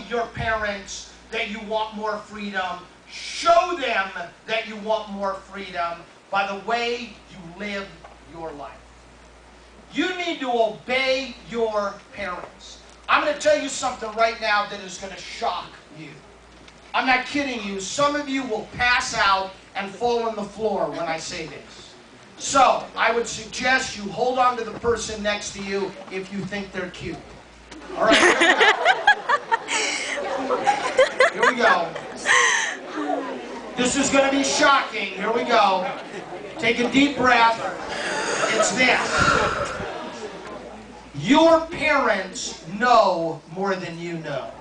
your parents that you want more freedom. Show them that you want more freedom by the way you live your life. You need to obey your parents. I'm going to tell you something right now that is going to shock you. I'm not kidding you. Some of you will pass out and fall on the floor when I say this. So, I would suggest you hold on to the person next to you if you think they're cute. All right, here we go. This is going to be shocking. Here we go. Take a deep breath. It's this. Your parents know more than you know.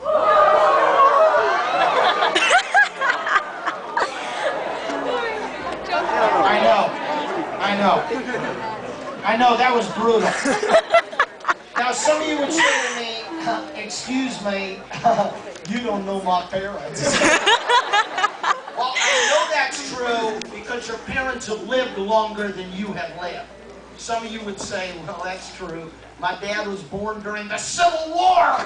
I know, that was brutal. Now some of you would say to me, excuse me, you don't know my parents. Well, I know that's true because your parents have lived longer than you have lived. Some of you would say, well, that's true. My dad was born during the Civil War.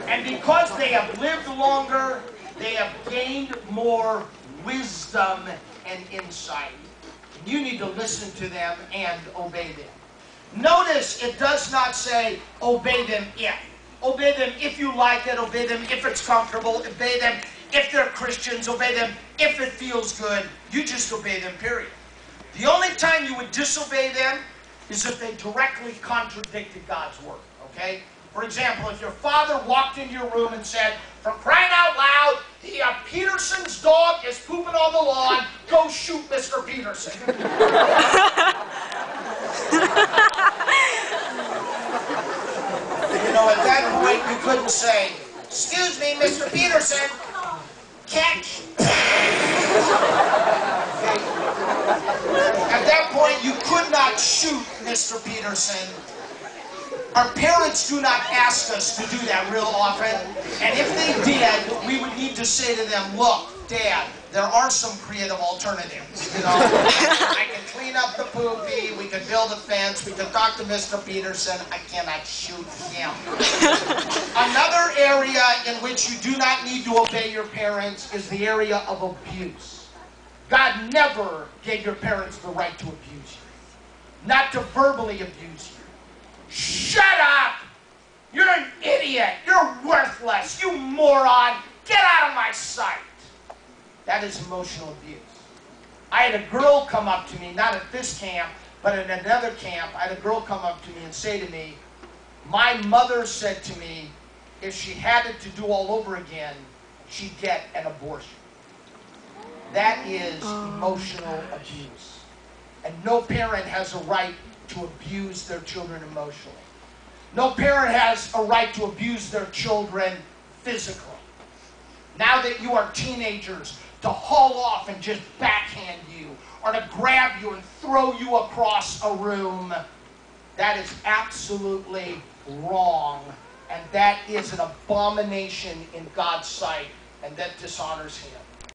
And because they have lived longer, they have gained more wisdom and insight. You need to listen to them and obey them. Notice it does not say obey them if. Obey them if you like it, obey them if it's comfortable, obey them if they're Christians, obey them if it feels good. You just obey them, period. The only time you would disobey them is if they directly contradicted God's word, okay? For example, if your father walked into your room and said, for crying out loud, Peterson's dog is pooping on the lawn, go shoot Mr. Peterson. You know, at that point you couldn't say, excuse me, Mr. Peterson, catch. At that point you could not shoot Mr. Peterson. Our parents do not ask us to do that real often, and if they did, we would need to say to them, look, Dad, there are some creative alternatives. You know, I can clean up the poopy, we can build a fence, we can talk to Mr. Peterson, I cannot shoot him. Another area in which you do not need to obey your parents is the area of abuse. God never gave your parents the right to abuse you, not to verbally abuse you. Shut up! You're an idiot! You're worthless! You moron! Get out of my sight! That is emotional abuse. I had a girl come up to me, not at this camp, but at another camp. I had a girl come up to me and say to me, my mother said to me, if she had it to do all over again, she'd get an abortion. That is emotional abuse. And no parent has a right to abuse their children emotionally. No parent has a right to abuse their children physically. Now that you are teenagers, to haul off and just backhand you, or to grab you and throw you across a room, that is absolutely wrong. And that is an abomination in God's sight, and that dishonors Him.